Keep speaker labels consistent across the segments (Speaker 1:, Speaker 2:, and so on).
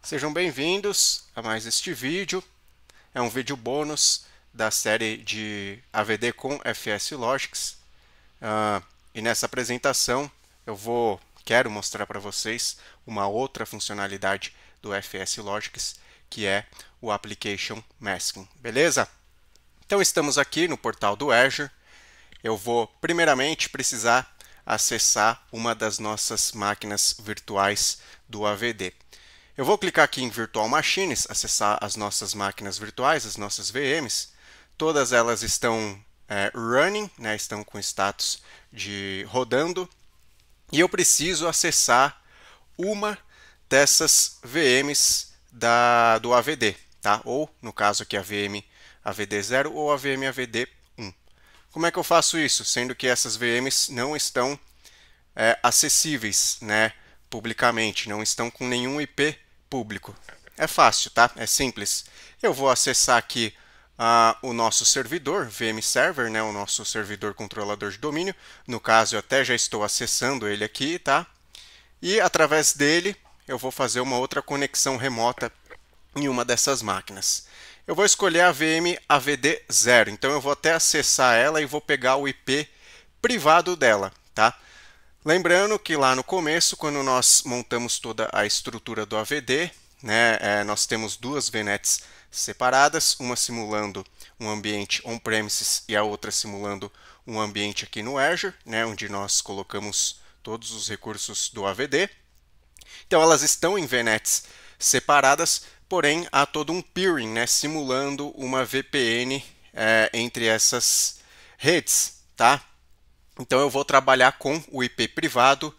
Speaker 1: Sejam bem-vindos a mais este vídeo. É um vídeo bônus da série de AVD com FS Logics. E nessa apresentação quero mostrar para vocês uma outra funcionalidade do FS Logics, que é o Application Masking. Beleza? Então estamos aqui no portal do Azure. Eu vou primeiramente precisar acessar uma das nossas máquinas virtuais do AVD. Eu vou clicar aqui em Virtual Machines, acessar as nossas máquinas virtuais, as nossas VMs. Todas elas estão running, né, estão com status de rodando. E eu preciso acessar uma dessas VMs do AVD, tá? Ou, no caso aqui, a VM AVD0 ou a VM AVD1. Como é que eu faço isso? Sendo que essas VMs não estão acessíveis, né, publicamente, não estão com nenhum IP público. É fácil, tá? É simples. Eu vou acessar aqui o nosso servidor, VM Server, né, o nosso servidor controlador de domínio. No caso, eu até já estou acessando ele aqui, tá? E através dele, eu vou fazer uma outra conexão remota em uma dessas máquinas. Eu vou escolher a VM AVD0, então eu vou até acessar ela e vou pegar o IP privado dela, tá? Lembrando que lá no começo, quando nós montamos toda a estrutura do AVD, né, nós temos duas VNets separadas, uma simulando um ambiente on-premises e a outra simulando um ambiente aqui no Azure, né, onde nós colocamos todos os recursos do AVD. Então elas estão em VNets separadas, porém há todo um peering, né, simulando uma VPN entre essas redes, tá? Então eu vou trabalhar com o IP privado,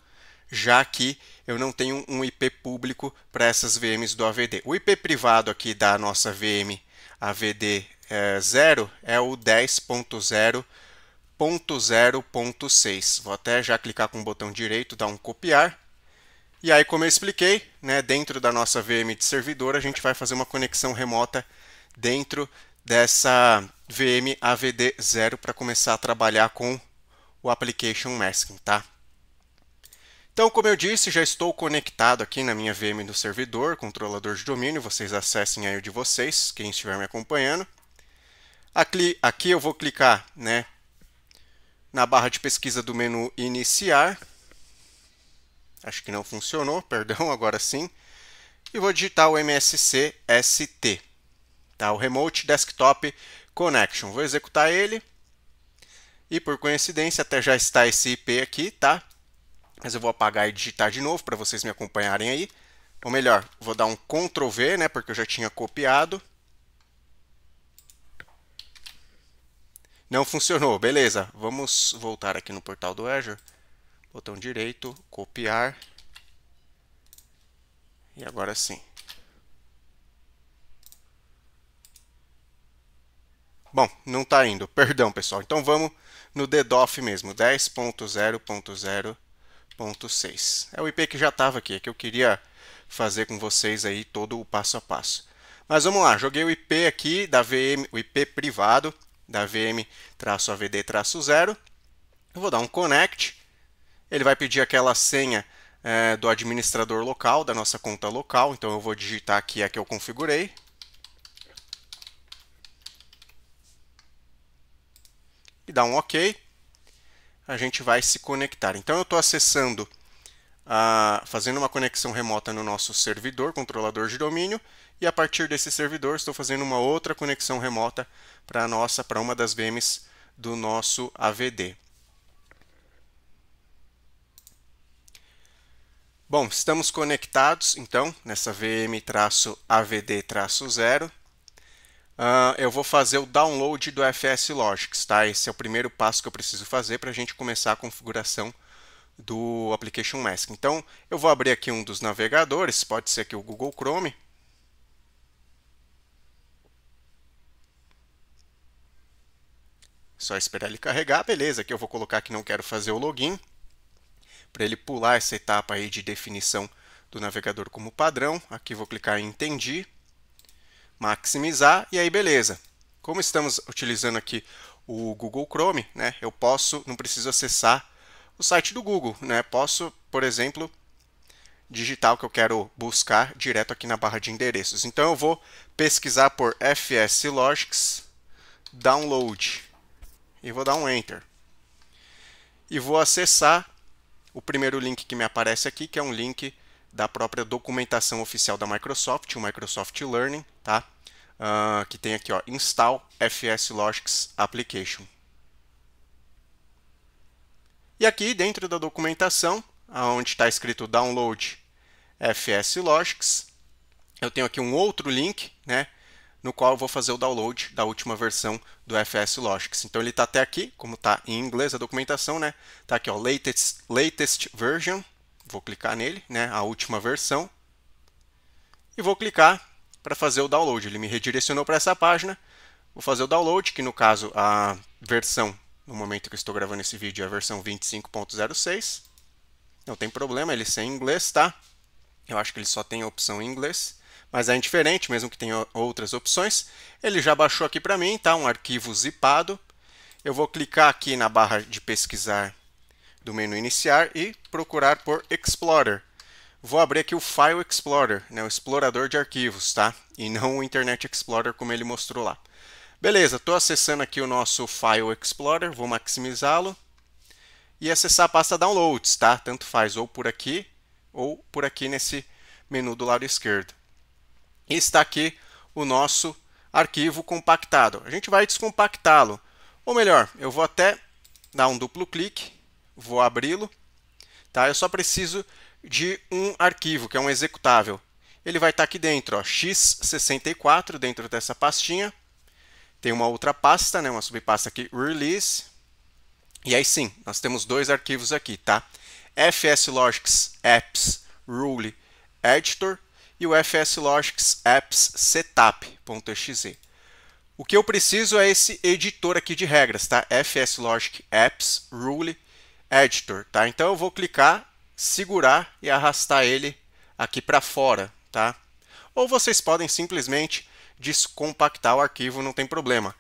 Speaker 1: já que eu não tenho um IP público para essas VMs do AVD. O IP privado aqui da nossa VM AVD0 é o 10.0.0.6. Vou até já clicar com o botão direito, dar um copiar. E aí, como eu expliquei, né, dentro da nossa VM de servidor, a gente vai fazer uma conexão remota dentro dessa VM AVD0 para começar a trabalhar com o Application Masking, tá? Então, como eu disse, já estou conectado aqui na minha VM do servidor, controlador de domínio. Vocês acessem aí o de vocês, quem estiver me acompanhando. Aqui eu vou clicar, né, na barra de pesquisa do menu Iniciar. Acho que não funcionou, perdão, agora sim. E vou digitar o MSC ST, tá? O Remote Desktop Connection. Vou executar ele. E por coincidência, até já está esse IP aqui, tá? Mas eu vou apagar e digitar de novo para vocês me acompanharem aí. Ou melhor, vou dar um Ctrl V, né? Porque eu já tinha copiado. Não funcionou, beleza. Vamos voltar aqui no portal do Azure. Botão direito, copiar. E agora sim. Bom, não está indo, perdão pessoal. Então vamos no DDoF mesmo, 10.0.0.6. É o IP que já estava aqui, é que eu queria fazer com vocês aí todo o passo a passo. Mas vamos lá, joguei o IP aqui da VM, o IP privado da VM-AVD-0. Eu vou dar um connect. Ele vai pedir aquela senha do administrador local, da nossa conta local. Então eu vou digitar aqui a que eu configurei. E dar um OK. A gente vai se conectar. Então eu estou acessando, fazendo uma conexão remota no nosso servidor, controlador de domínio, e a partir desse servidor estou fazendo uma outra conexão remota para uma das VMs do nosso AVD. Bom, estamos conectados então nessa VM-AVD-0. Eu vou fazer o download do FS Logics, tá? Esse é o primeiro passo que eu preciso fazer para a gente começar a configuração do Application Masking. Então, eu vou abrir aqui um dos navegadores, pode ser aqui o Google Chrome. Só esperar ele carregar, beleza. Aqui eu vou colocar que não quero fazer o login, para ele pular essa etapa aí de definição do navegador como padrão. Aqui vou clicar em Entendi, maximizar, e aí beleza. Como estamos utilizando aqui o Google Chrome, né, não preciso acessar o site do Google, né? Posso, por exemplo, digitar o que eu quero buscar direto aqui na barra de endereços. Então eu vou pesquisar por FS Logics Download e vou dar um Enter. E vou acessar o primeiro link que me aparece aqui, que é um link da própria documentação oficial da Microsoft, o Microsoft Learning, tá? Que tem aqui, ó, Install FS Logics Application. E aqui dentro da documentação, onde está escrito Download FS Logics, eu tenho aqui um outro link, né, no qual eu vou fazer o download da última versão do FS Logics. Então ele está até aqui, como está em inglês a documentação, né, está aqui, ó, latest version, vou clicar nele, né, a última versão, e vou clicar para fazer o download. Ele me redirecionou para essa página, vou fazer o download, que no caso a versão, no momento que eu estou gravando esse vídeo, é a versão 25.06. Não tem problema ele ser em inglês, tá? Eu acho que ele só tem a opção em inglês, mas é indiferente, mesmo que tenha outras opções. Ele já baixou aqui para mim, tá? Um arquivo zipado. Eu vou clicar aqui na barra de pesquisar do menu iniciar e procurar por Explorer. Vou abrir aqui o File Explorer, né? O explorador de arquivos, tá? E não o Internet Explorer como ele mostrou lá. Beleza, estou acessando aqui o nosso File Explorer, vou maximizá-lo e acessar a pasta Downloads, tá? Tanto faz ou por aqui nesse menu do lado esquerdo. E está aqui o nosso arquivo compactado. A gente vai descompactá-lo, ou melhor, eu vou até dar um duplo clique, vou abri-lo, tá? Eu só preciso de um arquivo, que é um executável. Ele vai estar aqui dentro, ó, x64, dentro dessa pastinha. Tem uma outra pasta, né, uma subpasta aqui, Release. E aí sim, nós temos dois arquivos aqui, tá? FS Logics Apps Rule Editor e o FS Logics Apps Setup.exe. O que eu preciso é esse editor aqui de regras, tá? FS Logic Apps Rule Editor, tá? Então eu vou clicar, segurar e arrastar ele aqui para fora, tá? Ou vocês podem simplesmente descompactar o arquivo, não tem problema.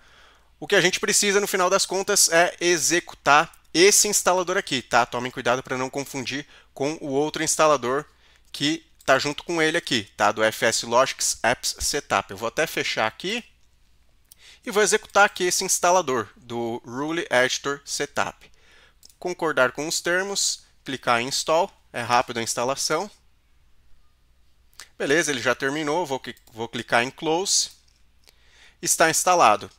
Speaker 1: O que a gente precisa, no final das contas, é executar esse instalador aqui, tá? Tomem cuidado para não confundir com o outro instalador que está junto com ele aqui, tá? Do FS Logics Apps Setup. Eu vou até fechar aqui e vou executar aqui esse instalador do Rule Editor Setup. Concordar com os termos, clicar em Install, é rápido a instalação. Beleza, ele já terminou, vou clicar em Close. Está instalado.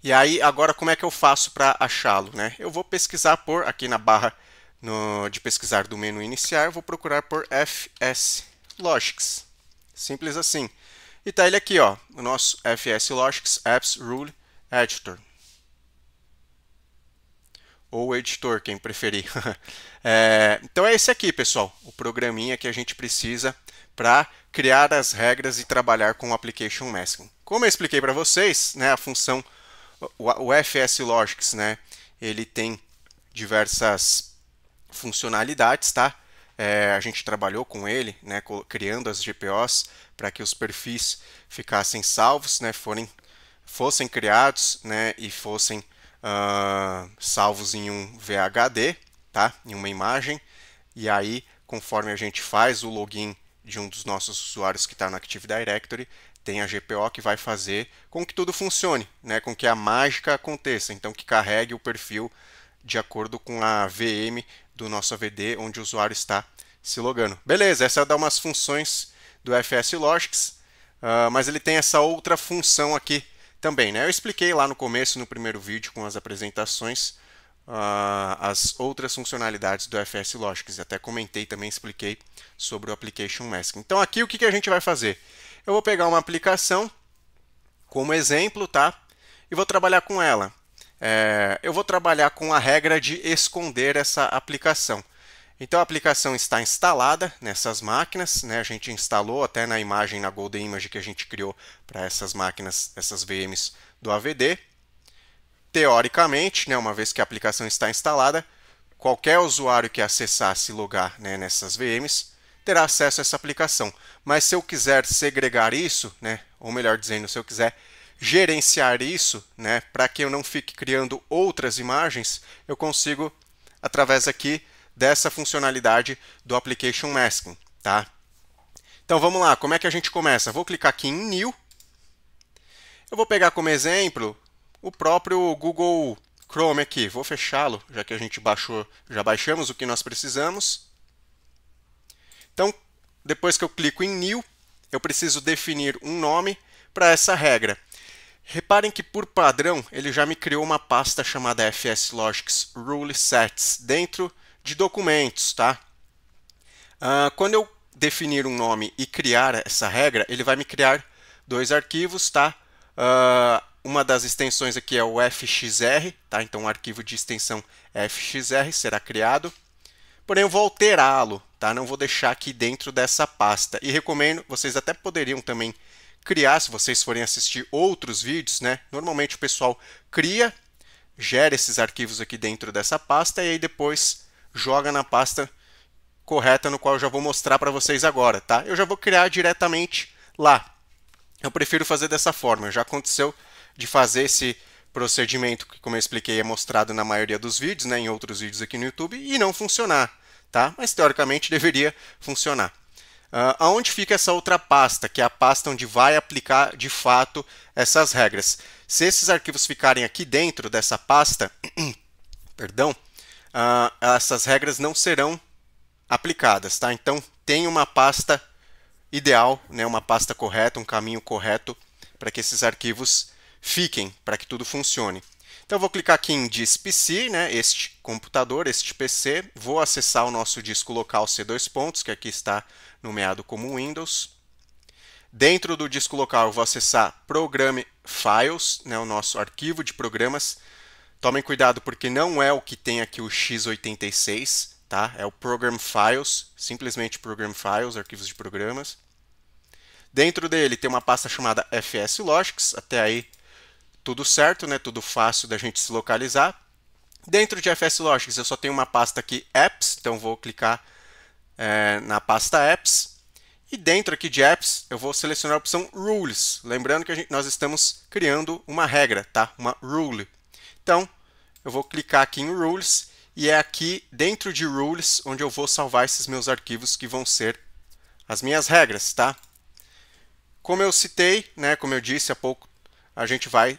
Speaker 1: E aí, agora como é que eu faço para achá-lo, né? Eu vou pesquisar por, aqui na barra de pesquisar do menu iniciar, vou procurar por FS Logics. Simples assim. E tá ele aqui, ó, o nosso FS Logics Apps Rule Editor. Ou editor, quem preferir. Então é esse aqui, pessoal, o programinha que a gente precisa para criar as regras e trabalhar com o Application Masking. Como eu expliquei para vocês, né, a função, o FS Logics, né, ele tem diversas funcionalidades, tá? A gente trabalhou com ele, né, criando as GPOs para que os perfis ficassem salvos, né, fossem criados, né, e fossem salvos em um VHD, tá? Em uma imagem. E aí, conforme a gente faz o login de um dos nossos usuários que está no Active Directory, tem a GPO que vai fazer com que tudo funcione, né? Com que a mágica aconteça. Então, que carregue o perfil de acordo com a VM do nosso AVD, onde o usuário está se logando. Beleza, essa é uma das funções do FS Logics, mas ele tem essa outra função aqui também, né? Eu expliquei lá no começo, no primeiro vídeo, com as apresentações, as outras funcionalidades do FS Logics. Até comentei também, expliquei sobre o Application Masking. Então aqui o que a gente vai fazer? Eu vou pegar uma aplicação como exemplo, tá? E vou trabalhar com ela. Eu vou trabalhar com a regra de esconder essa aplicação. Então a aplicação está instalada nessas máquinas, né? A gente instalou até na imagem, na Golden Image que a gente criou para essas máquinas, essas VMs do AVD. Teoricamente, né, uma vez que a aplicação está instalada, qualquer usuário que acessar, se logar, né, nessas VMs, terá acesso a essa aplicação. Mas se eu quiser segregar isso, né, ou melhor dizendo, se eu quiser gerenciar isso, né, para que eu não fique criando outras imagens, eu consigo, através aqui dessa funcionalidade do Application Masking, tá? Então vamos lá, como é que a gente começa? Vou clicar aqui em New. Eu vou pegar como exemplo o próprio Google Chrome aqui. Vou fechá-lo, já que a gente já baixamos o que nós precisamos. Então, depois que eu clico em New, eu preciso definir um nome para essa regra. Reparem que, por padrão, ele já me criou uma pasta chamada FSLogics Rule Sets dentro de documentos, tá? Quando eu definir um nome e criar essa regra, ele vai me criar dois arquivos, tá? Uma das extensões aqui é o FXR, tá? Então o arquivo de extensão FXR será criado. Porém, eu vou alterá-lo, tá? Não vou deixar aqui dentro dessa pasta. E recomendo, vocês até poderiam também criar, se vocês forem assistir outros vídeos, né? Normalmente o pessoal cria, gera esses arquivos aqui dentro dessa pasta e aí depois joga na pasta correta, no qual eu já vou mostrar para vocês agora, tá? Eu já vou criar diretamente lá. Eu prefiro fazer dessa forma. Já aconteceu de fazer esse procedimento que, como eu expliquei, é mostrado na maioria dos vídeos, né, em outros vídeos aqui no YouTube, e não funcionar, tá? Mas teoricamente deveria funcionar. Aonde fica essa outra pasta, que é a pasta onde vai aplicar de fato essas regras? Se esses arquivos ficarem aqui dentro dessa pasta, perdão, essas regras não serão aplicadas, tá? Então tem uma pasta ideal, né, uma pasta correta, um caminho correto para que esses arquivos fiquem, para que tudo funcione. Então eu vou clicar aqui em Disk PC, né, este computador, este PC, vou acessar o nosso disco local C2 pontos, que aqui está nomeado como Windows. Dentro do disco local eu vou acessar Program Files, né, o nosso arquivo de programas. Tomem cuidado porque não é o que tem aqui o x86, tá? É o Program Files, simplesmente Program Files, arquivos de programas. Dentro dele tem uma pasta chamada FSLogics, até aí tudo certo, né? Tudo fácil da gente se localizar. Dentro de FSLogics eu só tenho uma pasta aqui Apps, então vou clicar na pasta Apps. E dentro aqui de Apps eu vou selecionar a opção Rules, lembrando que nós estamos criando uma regra, tá? Uma rule. Então eu vou clicar aqui em Rules e é aqui dentro de Rules onde eu vou salvar esses meus arquivos que vão ser as minhas regras, tá? Como eu citei, né, como eu disse há pouco, a gente vai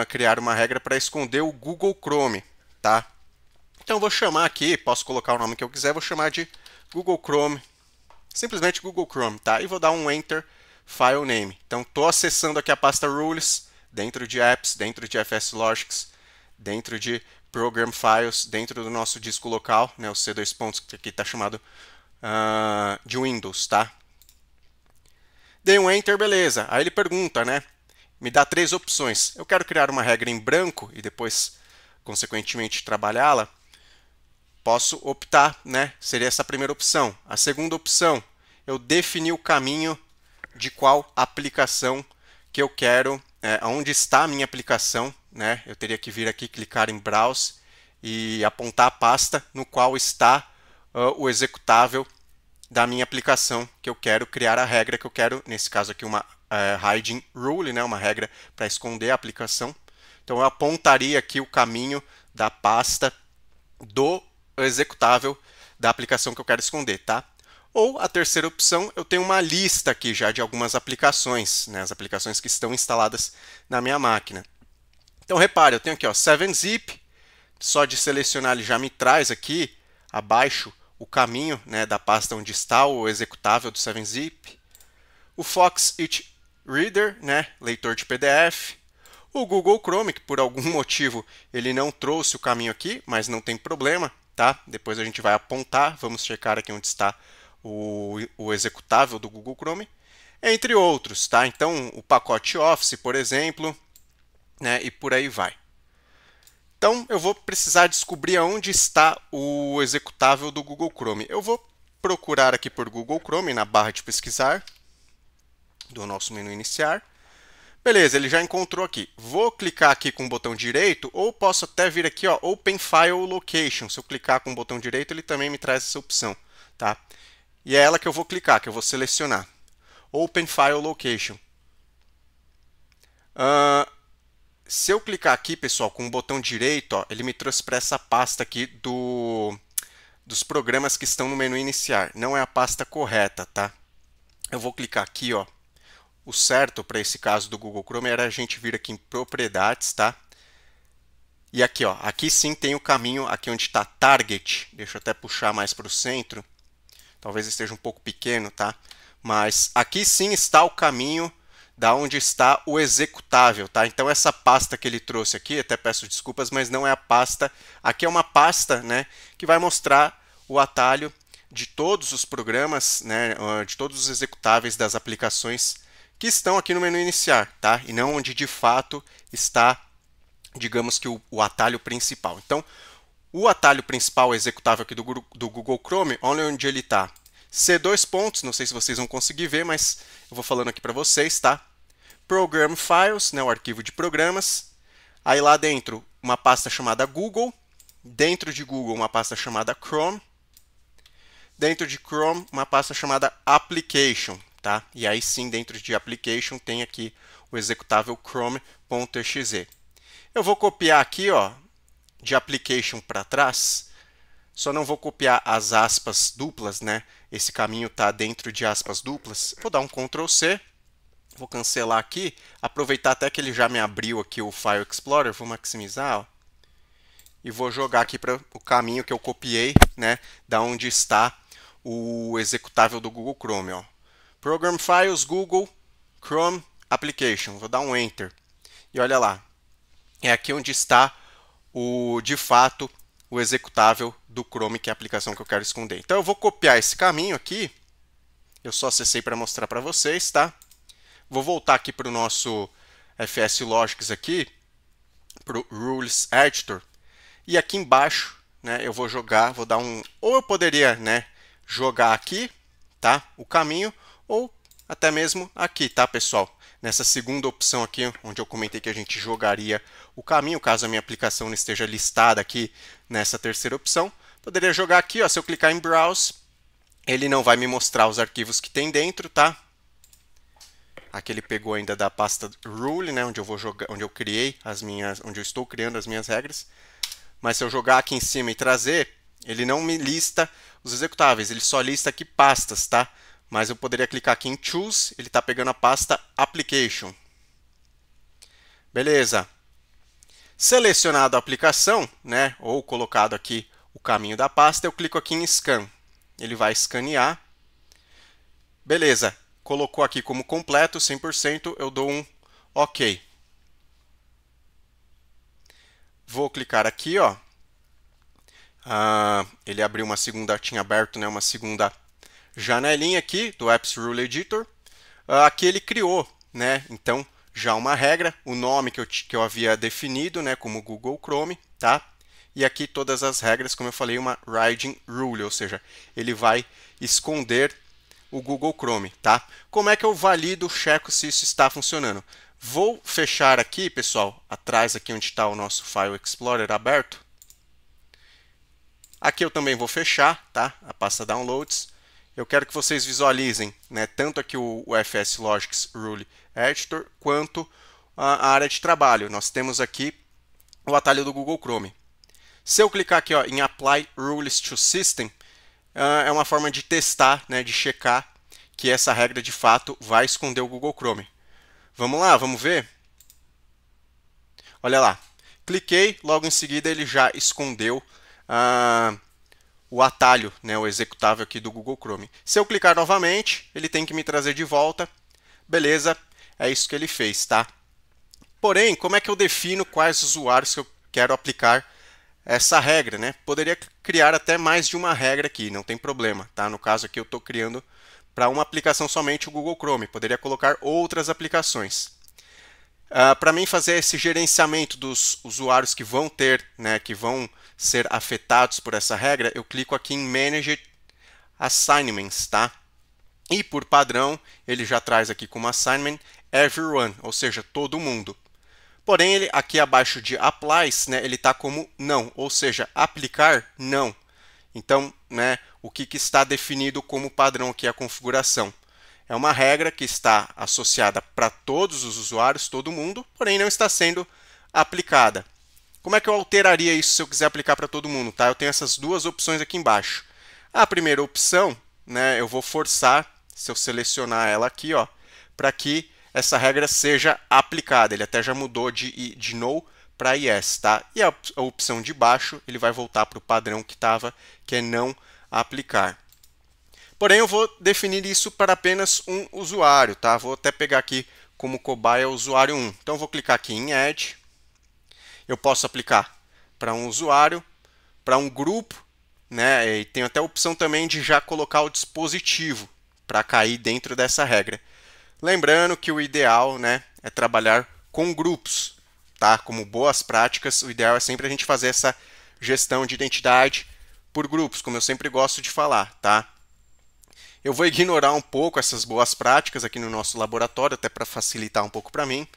Speaker 1: criar uma regra para esconder o Google Chrome, tá? Então eu vou chamar aqui, posso colocar o nome que eu quiser, vou chamar de Google Chrome, simplesmente Google Chrome, tá? E vou dar um Enter File Name. Então estou acessando aqui a pasta Rules, dentro de Apps, dentro de FSLogics, dentro de Program Files, dentro do nosso disco local, né, o C2 pontos, que aqui está chamado de Windows, tá? Dei um Enter, beleza. Aí ele pergunta, né? Me dá três opções. Eu quero criar uma regra em branco e depois, consequentemente, trabalhá-la. Posso optar, né? Seria essa a primeira opção. A segunda opção, eu definir o caminho de qual aplicação que eu quero, onde está a minha aplicação, né? Eu teria que vir aqui, clicar em Browse e apontar a pasta no qual está o executável da minha aplicação que eu quero criar a regra que eu quero, nesse caso aqui uma hiding rule, né, uma regra para esconder a aplicação. Então eu apontaria aqui o caminho da pasta do executável da aplicação que eu quero esconder, tá? Ou a terceira opção, eu tenho uma lista aqui já de algumas aplicações, né, as aplicações que estão instaladas na minha máquina. Então repare, eu tenho aqui ó, 7-zip, só de selecionar ele já me traz aqui abaixo o caminho, né, da pasta onde está o executável do 7-zip. O Fox It Reader, né, leitor de PDF. O Google Chrome, que por algum motivo ele não trouxe o caminho aqui, mas não tem problema, tá? Depois a gente vai apontar, vamos checar aqui onde está o executável do Google Chrome, entre outros, tá? Então o pacote Office, por exemplo, né, e por aí vai. Então, eu vou precisar descobrir onde está o executável do Google Chrome. Eu vou procurar aqui por Google Chrome na barra de pesquisar do nosso menu iniciar. Beleza, ele já encontrou aqui. Vou clicar aqui com o botão direito ou posso até vir aqui, ó, Open File Location. Se eu clicar com o botão direito, ele também me traz essa opção, tá? E é ela que eu vou clicar, que eu vou selecionar. Open File Location. Se eu clicar aqui, pessoal, com o botão direito, ó, ele me trouxe para essa pasta aqui dos programas que estão no menu iniciar. Não é a pasta correta, tá? Eu vou clicar aqui, ó. O certo para esse caso do Google Chrome era a gente vir aqui em propriedades, tá? E aqui, ó, aqui sim tem o caminho, aqui onde está Target. Deixa eu até puxar mais para o centro. Talvez esteja um pouco pequeno, tá? Mas aqui sim está o caminho da onde está o executável, tá? Então essa pasta que ele trouxe aqui, até peço desculpas, mas não é a pasta. Aqui é uma pasta, né, que vai mostrar o atalho de todos os programas, né, de todos os executáveis das aplicações que estão aqui no menu iniciar, tá? E não onde de fato está, digamos que o atalho principal. Então, o atalho principal executável aqui do Google Chrome, olha onde ele está. C2 pontos, não sei se vocês vão conseguir ver, mas eu vou falando aqui para vocês, tá? Program Files, né, o arquivo de programas. Aí lá dentro, uma pasta chamada Google. Dentro de Google, uma pasta chamada Chrome. Dentro de Chrome, uma pasta chamada Application, tá? E aí sim, dentro de Application, tem aqui o executável chrome.exe. Eu vou copiar aqui, ó, de Application para trás. Só não vou copiar as aspas duplas, né? Esse caminho está dentro de aspas duplas. Vou dar um Ctrl C. Vou cancelar aqui. Aproveitar até que ele já me abriu aqui o File Explorer. Vou maximizar, ó. E vou jogar aqui para o caminho que eu copiei, né? Da onde está o executável do Google Chrome, ó. Program Files, Google, Chrome, Application. Vou dar um Enter. E olha lá. É aqui onde está de fato o executável do Chrome, que é a aplicação que eu quero esconder. Então eu vou copiar esse caminho aqui. Eu só acessei para mostrar para vocês, tá? Vou voltar aqui para o nosso FS Logics aqui, para o Rules Editor. E aqui embaixo, né, eu vou jogar, vou dar um... Ou eu poderia, né, jogar aqui, tá? O caminho, ou até mesmo aqui, tá, pessoal? Nessa segunda opção aqui, onde eu comentei que a gente jogaria o caminho, caso a minha aplicação não esteja listada aqui nessa terceira opção, poderia jogar aqui, ó, se eu clicar em Browse, ele não vai me mostrar os arquivos que tem dentro, tá? Aqui ele pegou ainda da pasta Rule, né, onde eu vou jogar, onde eu criei onde eu estou criando as minhas regras. Mas se eu jogar aqui em cima e trazer, ele não me lista os executáveis, ele só lista aqui pastas, tá? Mas eu poderia clicar aqui em Choose, ele está pegando a pasta Application. Beleza. Selecionado a aplicação, né, ou colocado aqui o caminho da pasta, eu clico aqui em Scan. Ele vai escanear. Beleza. Colocou aqui como completo, 100%, eu dou um OK. Vou clicar aqui, ó. Ele abriu uma segunda, tinha aberto, né, uma segunda janelinha aqui do Apps Rule Editor. Aqui ele criou, né, então já uma regra, o nome que eu havia definido, né, como Google Chrome, tá? E aqui todas as regras, como eu falei, uma Hiding Rule, ou seja, ele vai esconder o Google Chrome, tá? Como é que eu valido, checo se isso está funcionando? Vou fechar aqui, pessoal, atrás aqui onde está o nosso File Explorer aberto. Aqui eu também vou fechar, tá? A pasta Downloads. Eu quero que vocês visualizem, né, tanto aqui o FS Logics Rule Editor, quanto a área de trabalho. Nós temos aqui o atalho do Google Chrome. Se eu clicar aqui, ó, em Apply Rules to System, é uma forma de testar, né, de checar que essa regra de fato vai esconder o Google Chrome. Vamos lá, vamos ver? Olha lá, cliquei, logo em seguida ele já escondeu o atalho, né, o executável aqui do Google Chrome. Se eu clicar novamente, ele tem que me trazer de volta. Beleza, é isso que ele fez, tá? Porém, como é que eu defino quais usuários que eu quero aplicar essa regra, né? Poderia criar até mais de uma regra aqui, não tem problema, tá? No caso aqui eu estou criando para uma aplicação somente o Google Chrome. Poderia colocar outras aplicações. Para mim fazer esse gerenciamento dos usuários que vão ter, né, que vão ser afetados por essa regra, eu clico aqui em Manage Assignments, tá? E por padrão, ele já traz aqui como assignment everyone, ou seja, todo mundo. Porém, ele, aqui abaixo de Applies, né, ele está como não, ou seja, aplicar não. Então, né, o que está definido como padrão aqui é a configuração. É uma regra que está associada para todos os usuários, todo mundo, porém não está sendo aplicada. Como é que eu alteraria isso se eu quiser aplicar para todo mundo? Tá? Eu tenho essas duas opções aqui embaixo. A primeira opção, né, eu vou forçar, se eu selecionar ela aqui, para que essa regra seja aplicada. Ele até já mudou de no para yes, tá? E a opção de baixo, ele vai voltar para o padrão que estava, que é não aplicar. Porém, eu vou definir isso para apenas um usuário, tá? Vou até pegar aqui como cobaia o usuário 1. Então, eu vou clicar aqui em Add. Eu posso aplicar para um usuário, para um grupo, né? E tem até a opção também de já colocar o dispositivo para cair dentro dessa regra. Lembrando que o ideal, né, é trabalhar com grupos, tá? Como boas práticas, o ideal é sempre a gente fazer essa gestão de identidade por grupos, como eu sempre gosto de falar, tá? Eu vou ignorar um pouco essas boas práticas aqui no nosso laboratório, até para facilitar um pouco para mim,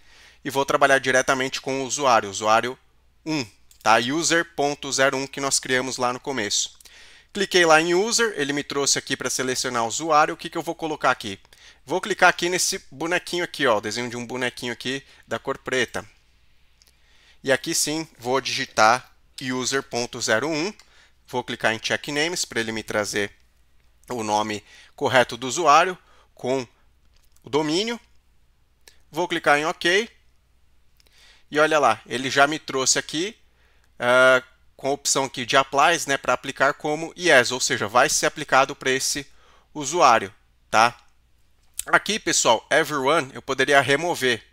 Speaker 1: e vou trabalhar diretamente com o usuário 1, tá? User.01 que nós criamos lá no começo. Cliquei lá em User, ele me trouxe aqui para selecionar o usuário. O que eu vou colocar aqui? Vou clicar aqui nesse bonequinho aqui, o desenho de um bonequinho aqui da cor preta. E aqui sim, vou digitar user.01. Vou clicar em Check Names para ele me trazer o nome correto do usuário com o domínio. Vou clicar em OK. E olha lá, ele já me trouxe aqui com a opção aqui de Applies, né, para aplicar como Yes, ou seja, vai ser aplicado para esse usuário, tá? Aqui, pessoal, Everyone, eu poderia remover.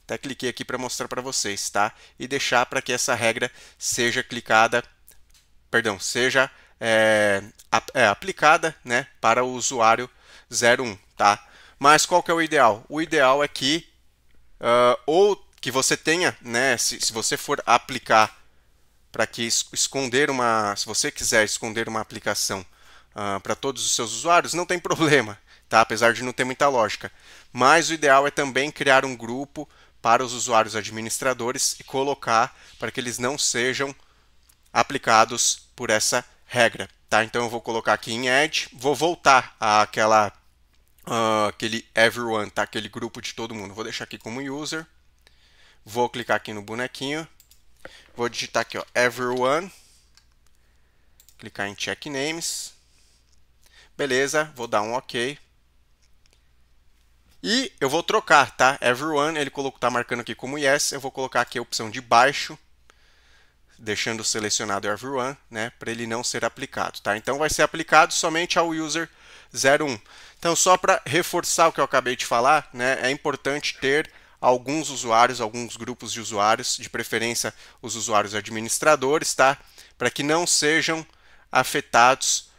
Speaker 1: Até cliquei aqui para mostrar para vocês, tá? E deixar para que essa regra seja seja aplicada, né, para o usuário 01, tá? Mas qual que é o ideal? O ideal é que ou que você tenha, né, se você for aplicar para que esconder se você quiser esconder uma aplicação para todos os seus usuários, não tem problema, tá? Apesar de não ter muita lógica. Mas o ideal é também criar um grupo para os usuários administradores e colocar para que eles não sejam aplicados por essa regra, tá? Então eu vou colocar aqui em Add, vou voltar aquele everyone, tá? Aquele grupo de todo mundo. Vou deixar aqui como user, vou clicar aqui no bonequinho, vou digitar aqui, everyone, clicar em Check Names, beleza, vou dar um OK. E eu vou trocar, tá? Everyone, ele está marcando aqui como Yes, eu vou colocar aqui a opção de baixo, deixando selecionado Everyone, né, para ele não ser aplicado, tá? Então vai ser aplicado somente ao user 01. Então só para reforçar o que eu acabei de falar, né, é importante ter alguns usuários, alguns grupos de usuários, de preferência os usuários administradores, tá? Para que não sejam afetados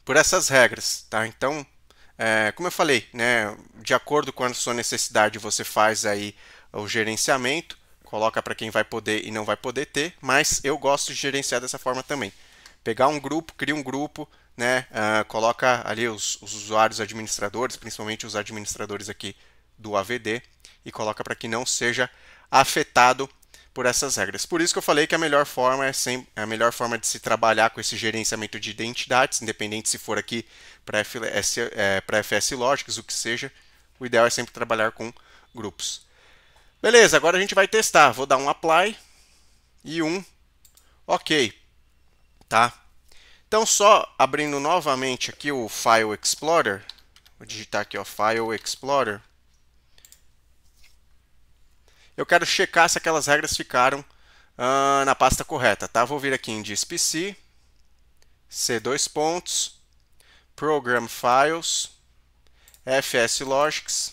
Speaker 1: por essas regras, tá? Então, como eu falei, né, de acordo com a sua necessidade, você faz aí o gerenciamento, coloca para quem vai poder e não vai poder ter, mas eu gosto de gerenciar dessa forma também. Pegar um grupo, cria um grupo, né, coloca ali os usuários administradores, principalmente os administradores aqui do AVD, e coloca para que não seja afetado por essas regras. Por isso que eu falei que a melhor forma de se trabalhar com esse gerenciamento de identidades, independente se for aqui para FS Logics, o que seja, o ideal é sempre trabalhar com grupos. Beleza, agora a gente vai testar. Vou dar um Apply e um OK, tá? Então, só abrindo novamente aqui o File Explorer, vou digitar aqui, File Explorer. Eu quero checar se aquelas regras ficaram na pasta correta, tá? Vou vir aqui em DiskPC, C2 pontos, Program Files, FS Logics,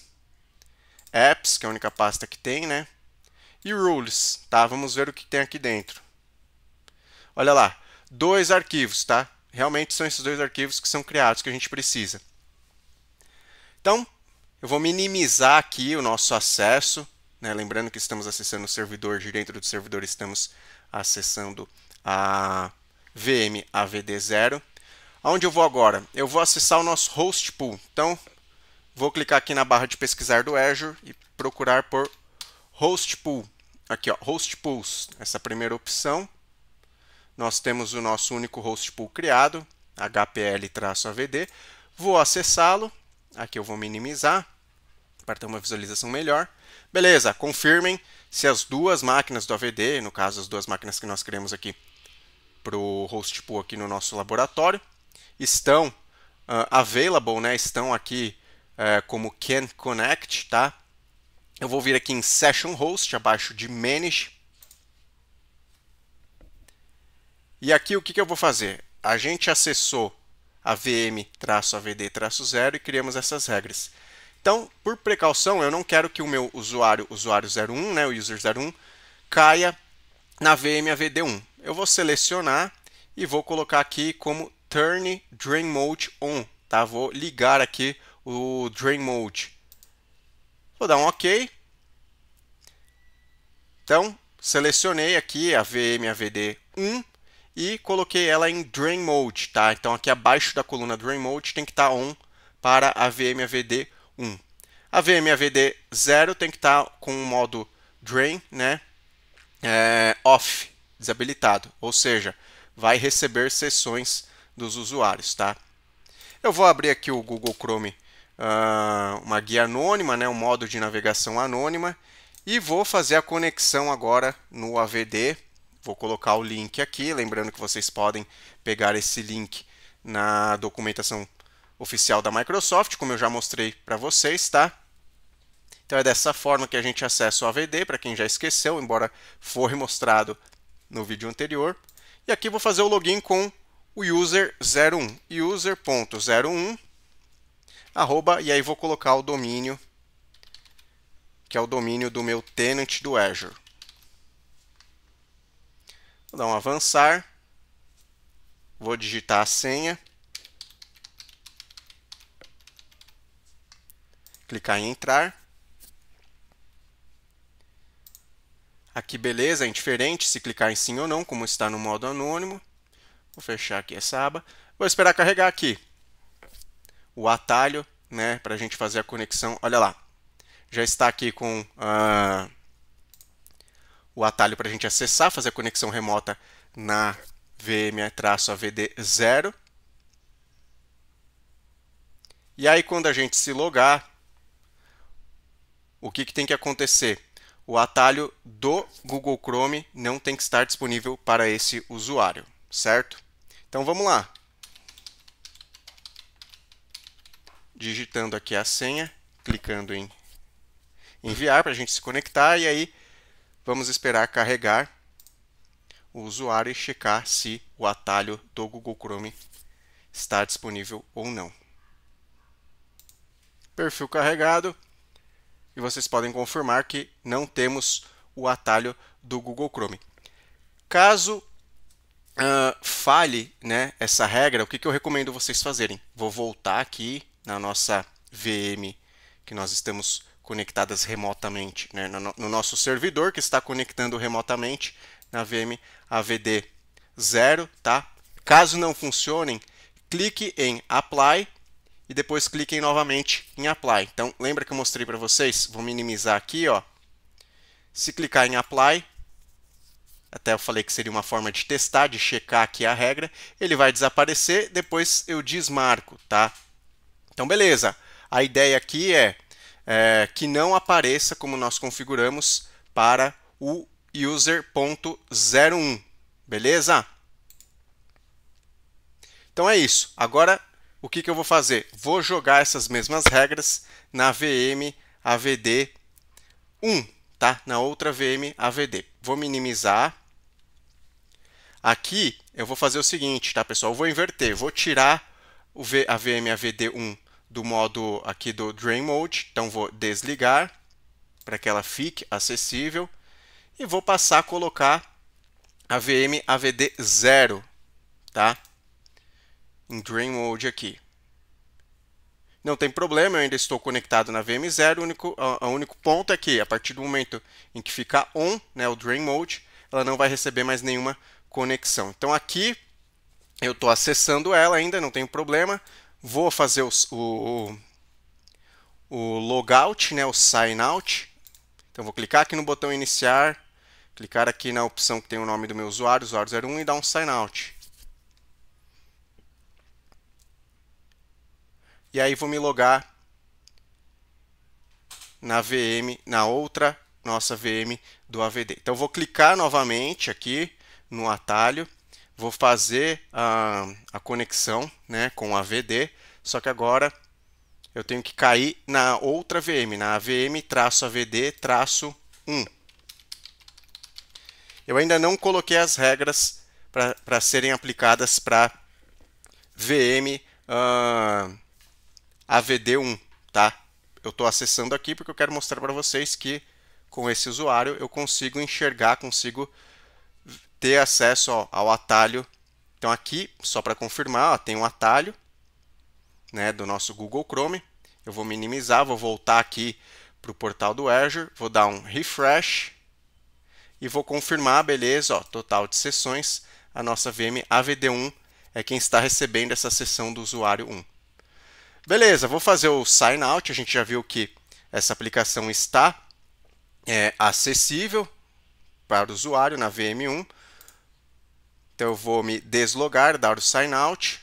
Speaker 1: Apps, que é a única pasta que tem, né? E Rules, tá? Vamos ver o que tem aqui dentro. Olha lá, 2 arquivos, tá? Realmente são esses 2 arquivos que são criados, que a gente precisa. Então, eu vou minimizar aqui o nosso acesso, né? Lembrando que estamos acessando o servidor, de dentro do servidor estamos acessando a VM AVD0. Aonde eu vou agora? Eu vou acessar o nosso host pool. Então, vou clicar aqui na barra de pesquisar do Azure e procurar por host pool. Aqui, host pools, essa primeira opção. Nós temos o nosso único host pool criado, HPL-AVD. Vou acessá-lo. Aqui eu vou minimizar para ter uma visualização melhor. Beleza, confirmem se as duas máquinas do AVD, no caso as duas máquinas que nós criamos aqui para o host pool aqui no nosso laboratório, estão available, né? Estão aqui como can connect, tá? Eu vou vir aqui em session host, abaixo de manage. E aqui o que eu vou fazer? A gente acessou a VM-AVD-0 e criamos essas regras. Então, por precaução, eu não quero que o meu usuário 01, né, o user 01, caia na VM-AVD1. Eu vou selecionar e vou colocar aqui como Turn Drain Mode On. Tá? Vou ligar aqui o Drain Mode. Vou dar um OK. Então, selecionei aqui a VM-AVD1 e coloquei ela em Drain Mode. Tá? Então, aqui abaixo da coluna Drain Mode tem que estar On para a VM-AVD1. A VM-AVD0 tem que estar com o modo Drain, né? Off, desabilitado, ou seja, vai receber sessões dos usuários, tá? Eu vou abrir aqui o Google Chrome, uma guia anônima, né, um modo de navegação anônima, e vou fazer a conexão agora no AVD. Vou colocar o link aqui, lembrando que vocês podem pegar esse link na documentação oficial da Microsoft, como eu já mostrei para vocês, tá? Então é dessa forma que a gente acessa o AVD, para quem já esqueceu, embora foi mostrado no vídeo anterior. E aqui vou fazer o login com o user 01, user.01, e aí vou colocar o domínio, que é o domínio do meu tenant do Azure. Vou dar um avançar, vou digitar a senha, clicar em entrar. Aqui, beleza, é indiferente se clicar em sim ou não, como está no modo anônimo. Vou fechar aqui essa aba. Vou esperar carregar aqui o atalho, né, para a gente fazer a conexão. Olha lá, já está aqui com o atalho para a gente acessar, fazer a conexão remota na VM-AVD0. E aí, quando a gente se logar, o que tem que acontecer? O atalho do Google Chrome não tem que estar disponível para esse usuário, certo? Então vamos lá. Digitando aqui a senha, clicando em enviar para a gente se conectar e aí vamos esperar carregar o usuário e checar se o atalho do Google Chrome está disponível ou não. Perfil carregado. E vocês podem confirmar que não temos o atalho do Google Chrome. Caso falhe, né, essa regra, o que eu recomendo vocês fazerem? Vou voltar aqui na nossa VM que nós estamos conectadas remotamente, né, no nosso servidor que está conectando remotamente na VM AVD0, tá? Caso não funcionem, clique em Apply e depois cliquem novamente em Apply. Então, lembra que eu mostrei para vocês? Vou minimizar aqui, ó. Se clicar em Apply, até eu falei que seria uma forma de testar, de checar aqui a regra, ele vai desaparecer, depois eu desmarco, tá? Então, beleza. A ideia aqui é que não apareça como nós configuramos para o user.01, beleza? Então é isso. Agora, o que eu vou fazer? Vou jogar essas mesmas regras na VM AVD1, tá? Na outra VM AVD. Vou minimizar. Aqui eu vou fazer o seguinte, tá, pessoal? Eu vou inverter. Vou tirar a VM AVD1 do modo aqui do Drain Mode. Então vou desligar para que ela fique acessível e vou passar a colocar a VM AVD0, tá? Em Drain Mode aqui. Não tem problema, eu ainda estou conectado na VM0. O único ponto é que, a partir do momento em que ficar on, né, o Drain Mode, ela não vai receber mais nenhuma conexão. Então aqui eu estou acessando ela ainda, não tem problema. Vou fazer o logout, né, o sign out. Então vou clicar aqui no botão iniciar, clicar aqui na opção que tem o nome do meu usuário, usuário01, e dar um sign out. E aí vou me logar na VM, na outra nossa VM do AVD. Então, vou clicar novamente aqui no atalho, vou fazer a conexão, né, com o AVD, só que agora eu tenho que cair na outra VM, na VM-AVD-1. Eu ainda não coloquei as regras para serem aplicadas para VM AVD1, tá? Eu estou acessando aqui porque eu quero mostrar para vocês que com esse usuário eu consigo enxergar, consigo ter acesso ao atalho. Então aqui, só para confirmar, ó, tem um atalho, né, do nosso Google Chrome. Eu vou minimizar, vou voltar aqui para o portal do Azure, vou dar um refresh e vou confirmar, beleza, ó, total de sessões, a nossa VM AVD1 é quem está recebendo essa sessão do usuário 1. Beleza, vou fazer o sign out, a gente já viu que essa aplicação está acessível para o usuário na VM1. Então eu vou me deslogar, dar o sign out.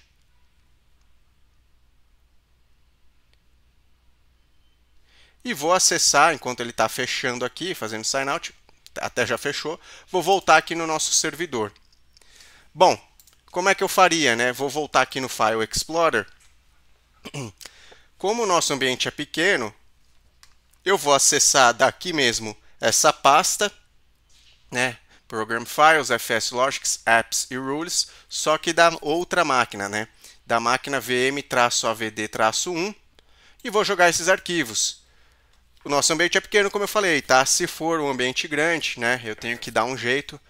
Speaker 1: E vou acessar, enquanto ele está fechando aqui, fazendo sign out, até já fechou, vou voltar aqui no nosso servidor. Bom, como é que eu faria, né? Vou voltar aqui no File Explorer. Como o nosso ambiente é pequeno, eu vou acessar daqui mesmo essa pasta, né? Program Files, FS Logics, Apps e Rules, só que da outra máquina, né? Da máquina VM-AVD-1, e vou jogar esses arquivos. O nosso ambiente é pequeno, como eu falei, tá? Se for um ambiente grande, né? Eu tenho que dar um jeito,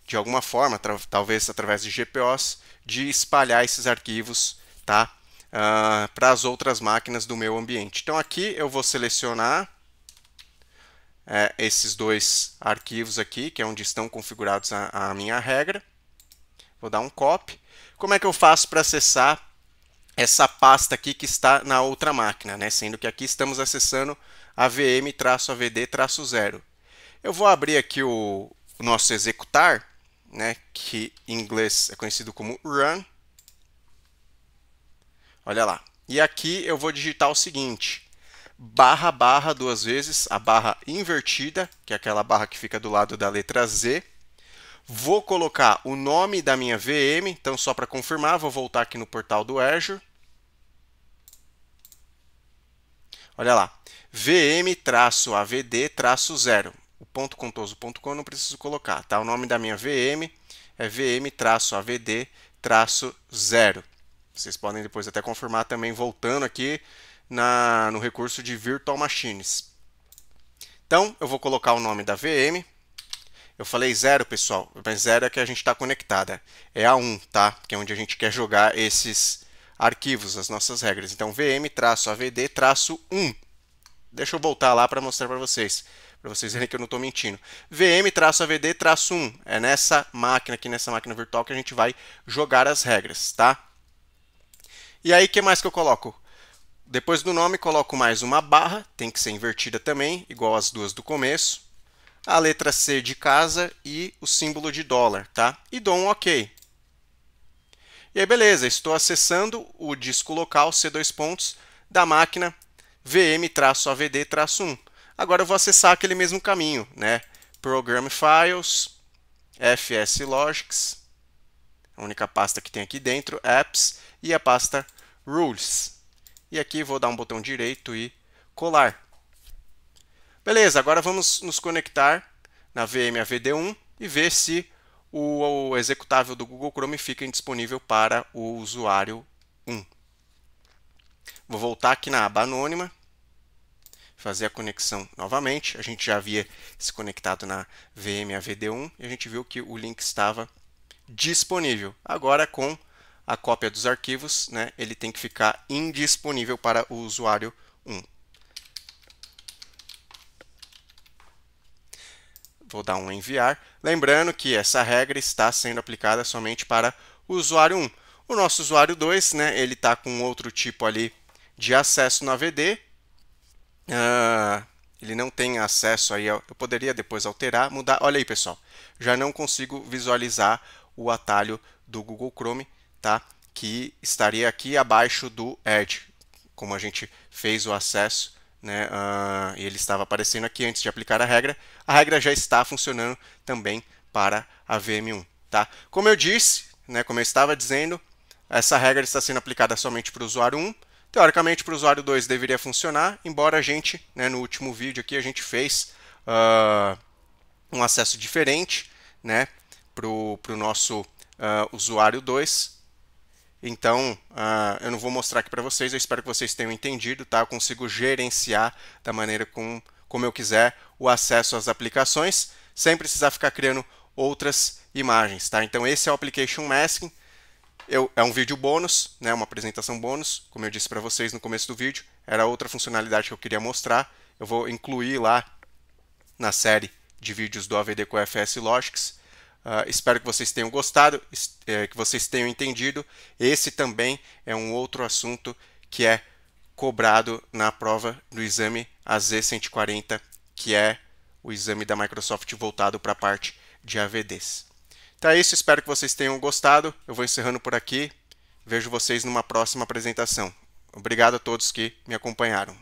Speaker 1: de alguma forma, talvez através de GPOs, de espalhar esses arquivos, tá? Para as outras máquinas do meu ambiente. Então aqui eu vou selecionar esses dois arquivos aqui, que é onde estão configurados a minha regra. Vou dar um copy. Como é que eu faço para acessar essa pasta aqui que está na outra máquina, né? Sendo que aqui estamos acessando a VM-AVD-0. Eu vou abrir aqui o nosso executar, né? Que em inglês é conhecido como run. Olha lá. E aqui eu vou digitar o seguinte: barra, barra, duas vezes, a barra invertida, que é aquela barra que fica do lado da letra Z. Vou colocar o nome da minha VM, então só para confirmar, vou voltar aqui no portal do Azure. Olha lá, VM-AVD-0. O ponto contoso.com não preciso colocar, tá? O nome da minha VM é VM-AVD-0. Vocês podem depois até confirmar também voltando aqui no recurso de Virtual Machines. Então, eu vou colocar o nome da VM. Eu falei 0, pessoal, mas 0 é que a gente está conectada. É a 1, tá? Que é onde a gente quer jogar esses arquivos, as nossas regras. Então, VM-AVD-1. Deixa eu voltar lá para mostrar para vocês verem que eu não estou mentindo. VM-AVD-1. É nessa máquina aqui, nessa máquina virtual, que a gente vai jogar as regras, tá? E aí, o que mais que eu coloco? Depois do nome, coloco mais uma barra, tem que ser invertida também, igual as duas do começo. A letra C de casa e o símbolo de dólar, tá? E dou um OK. E aí, beleza, estou acessando o disco local C2 da máquina VM-AVD-1. Agora eu vou acessar aquele mesmo caminho, né? Program Files, FS Logics, a única pasta que tem aqui dentro, Apps, e a pasta Rules. E aqui vou dar um botão direito e colar. Beleza, agora vamos nos conectar na VM-AVD1 e ver se o executável do Google Chrome fica disponível para o usuário 1. Vou voltar aqui na aba anônima, fazer a conexão novamente. A gente já havia se conectado na VM-AVD1 e a gente viu que o link estava disponível. Agora, com a cópia dos arquivos, né, ele tem que ficar indisponível para o usuário 1. Vou dar um enviar. Lembrando que essa regra está sendo aplicada somente para o usuário 1. O nosso usuário 2, né, ele está com outro tipo ali de acesso no AVD. Ele não tem acesso aí, eu poderia depois alterar, mudar. Olha aí, pessoal, já não consigo visualizar o atalho do Google Chrome, tá? Que estaria aqui abaixo do Edge. Como a gente fez o acesso, né, e ele estava aparecendo aqui antes de aplicar a regra já está funcionando também para a VM1. Tá? Como eu disse, né, como eu estava dizendo, essa regra está sendo aplicada somente para o usuário 1. Teoricamente, para o usuário 2 deveria funcionar, embora a gente, né, no último vídeo aqui, a gente fez um acesso diferente, né, para o nosso usuário 2. Então, eu não vou mostrar aqui para vocês, eu espero que vocês tenham entendido, tá? Eu consigo gerenciar da maneira como eu quiser o acesso às aplicações, sem precisar ficar criando outras imagens, tá? Então, esse é o Application Masking. É um vídeo bônus, né? Uma apresentação bônus, como eu disse para vocês no começo do vídeo. Era outra funcionalidade que eu queria mostrar. Eu vou incluir lá na série de vídeos do AVD com FS Logics. Espero que vocês tenham gostado, que vocês tenham entendido. Esse também é um outro assunto que é cobrado na prova do exame AZ140, que é o exame da Microsoft voltado para a parte de AVDs. Então é isso, espero que vocês tenham gostado. Eu vou encerrando por aqui. Vejo vocês numa próxima apresentação. Obrigado a todos que me acompanharam.